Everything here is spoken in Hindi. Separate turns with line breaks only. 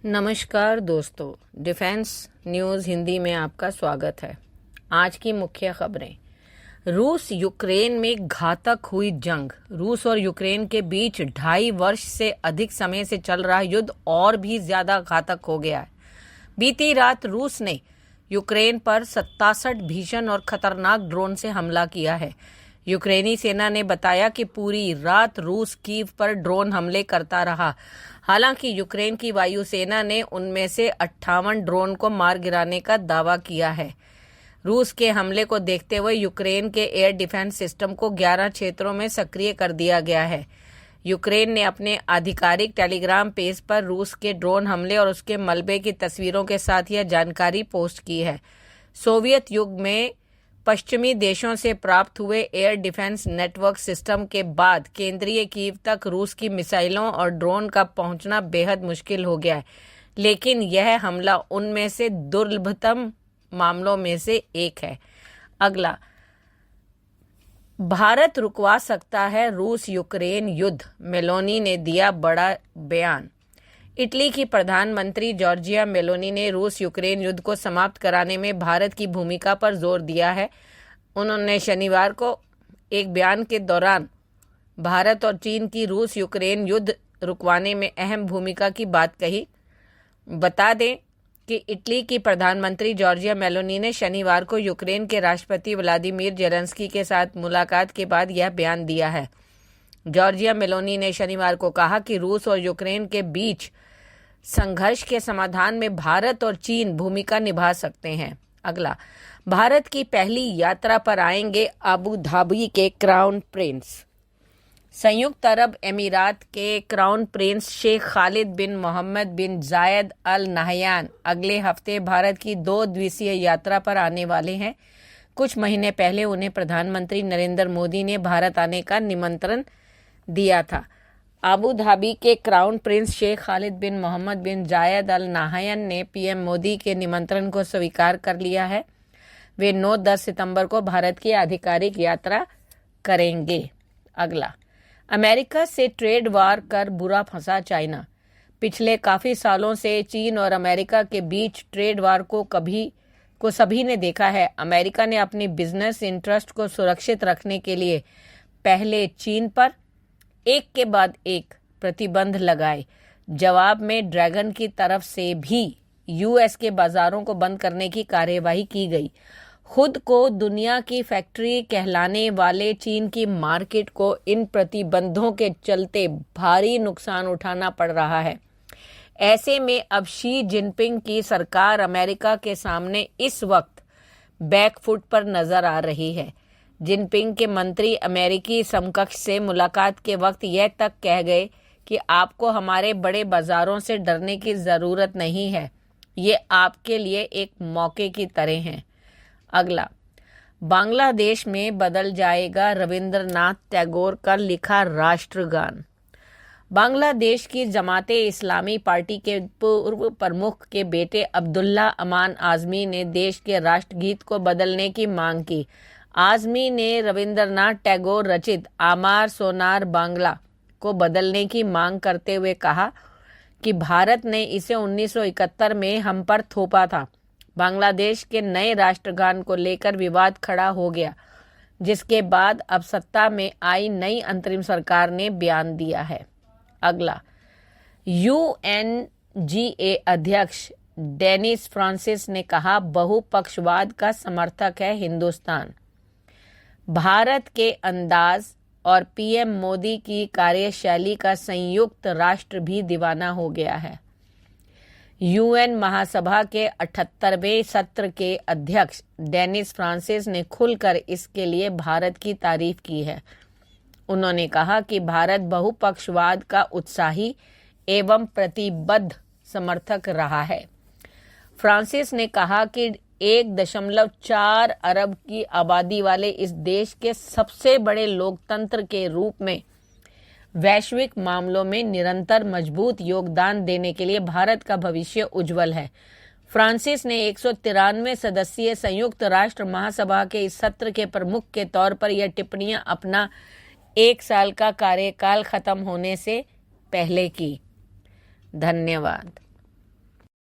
नमस्कार दोस्तों, डिफेंस न्यूज़ हिंदी में आपका स्वागत है। आज की मुख्य खबरें। रूस यूक्रेन में घातक हुई जंग। रूस और यूक्रेन के बीच 2.5 वर्ष से अधिक समय से चल रहा युद्ध और भी ज्यादा घातक हो गया है। बीती रात रूस ने यूक्रेन पर 67 भीषण और खतरनाक ड्रोन से हमला किया है। यूक्रेनी सेना ने बताया कि पूरी रात रूस कीव पर ड्रोन हमले करता रहा। हालांकि यूक्रेन की वायुसेना ने उनमें से 58 ड्रोन को मार गिराने का दावा किया है। रूस के हमले को देखते हुए यूक्रेन के एयर डिफेंस सिस्टम को 11 क्षेत्रों में सक्रिय कर दिया गया है। यूक्रेन ने अपने आधिकारिक टेलीग्राम पेज पर रूस के ड्रोन हमले और उसके मलबे की तस्वीरों के साथ यह जानकारी पोस्ट की है। सोवियत युग में पश्चिमी देशों से प्राप्त हुए एयर डिफेंस नेटवर्क सिस्टम के बाद केंद्रीय कीव तक रूस की मिसाइलों और ड्रोन का पहुंचना बेहद मुश्किल हो गया है, लेकिन यह हमला उनमें से दुर्लभतम मामलों में से एक है। अगला, भारत रुकवा सकता है रूस यूक्रेन युद्ध, मेलोनी ने दिया बड़ा बयान। इटली की प्रधानमंत्री जॉर्जिया मेलोनी ने रूस यूक्रेन युद्ध को समाप्त कराने में भारत की भूमिका पर जोर दिया है। उन्होंने शनिवार को एक बयान के दौरान भारत और चीन की रूस यूक्रेन युद्ध रुकवाने में अहम भूमिका की बात कही। बता दें कि इटली की प्रधानमंत्री जॉर्जिया मेलोनी ने शनिवार को यूक्रेन के राष्ट्रपति व्लादिमीर जेलेंस्की के साथ मुलाकात के बाद यह बयान दिया है। जॉर्जिया मेलोनी ने शनिवार को कहा कि रूस और यूक्रेन के बीच संघर्ष के समाधान में भारत और चीन भूमिका निभा सकते हैं। अगला, भारत की पहली यात्रा पर आएंगे अबू धाबी के क्राउन प्रिंस। संयुक्त अरब अमीरात के क्राउन प्रिंस शेख खालिद बिन मोहम्मद बिन जायद अल नहयान अगले हफ्ते भारत की 2 दिवसीय यात्रा पर आने वाले हैं। कुछ महीने पहले उन्हें प्रधानमंत्री नरेंद्र मोदी ने भारत आने का निमंत्रण दिया था। अबू धाबी के क्राउन प्रिंस शेख खालिद बिन मोहम्मद बिन जायद अल नाहयान ने पीएम मोदी के निमंत्रण को स्वीकार कर लिया है। वे 9-10 सितंबर को भारत की आधिकारिक यात्रा करेंगे। अगला, अमेरिका से ट्रेड वार कर बुरा फंसा चाइना। पिछले काफी सालों से चीन और अमेरिका के बीच ट्रेड वार को सभी ने देखा है। अमेरिका ने अपनी बिजनेस इंटरेस्ट को सुरक्षित रखने के लिए पहले चीन पर एक के बाद एक प्रतिबंध लगाए। जवाब में ड्रैगन की तरफ से भी यूएस के बाजारों को बंद करने की कार्यवाही की गई। खुद को दुनिया की फैक्ट्री कहलाने वाले चीन की मार्केट को इन प्रतिबंधों के चलते भारी नुकसान उठाना पड़ रहा है। ऐसे में अब शी जिनपिंग की सरकार अमेरिका के सामने इस वक्त बैकफुट पर नजर आ रही है। जिनपिंग के मंत्री अमेरिकी समकक्ष से मुलाकात के वक्त यह तक कह गए कि आपको हमारे बड़े बाजारों से डरने की जरूरत नहीं है, ये आपके लिए एक मौके की तरह हैं। अगला, बांग्लादेश में बदल जाएगा रविंद्रनाथ टैगोर का लिखा राष्ट्रगान। बांग्लादेश की जमाते इस्लामी पार्टी के पूर्व प्रमुख के बेटे अब्दुल्ला अमान आजमी ने देश के राष्ट्रगीत को बदलने की मांग की। आजमी ने रविंद्रनाथ टैगोर रचित आमार सोनार बांग्ला को बदलने की मांग करते हुए कहा कि भारत ने इसे 1971 में हम पर थोपा था। बांग्लादेश के नए राष्ट्रगान को लेकर विवाद खड़ा हो गया, जिसके बाद अब सत्ता में आई नई अंतरिम सरकार ने बयान दिया है। अगला, यूएनजीए अध्यक्ष डेनिस फ्रांसिस ने कहा बहुपक्षवाद का समर्थक है हिंदुस्तान। भारत के अंदाज और पीएम मोदी की कार्यशैली का संयुक्त राष्ट्र भी दीवाना हो गया है। यूएन महासभा के 78वें सत्र के अध्यक्ष डेनिस फ्रांसिस ने खुलकर इसके लिए भारत की तारीफ की है। उन्होंने कहा कि भारत बहुपक्षवाद का उत्साही एवं प्रतिबद्ध समर्थक रहा है। फ्रांसिस ने कहा कि 1.4 अरब की आबादी वाले इस देश के सबसे बड़े लोकतंत्र के रूप में वैश्विक मामलों में निरंतर मजबूत योगदान देने के लिए भारत का भविष्य उज्जवल है। फ्रांसिस ने 193 सदस्यीय संयुक्त राष्ट्र महासभा के इस सत्र के प्रमुख के तौर पर यह टिप्पणियां अपना 1 साल का कार्यकाल खत्म होने से पहले की। धन्यवाद।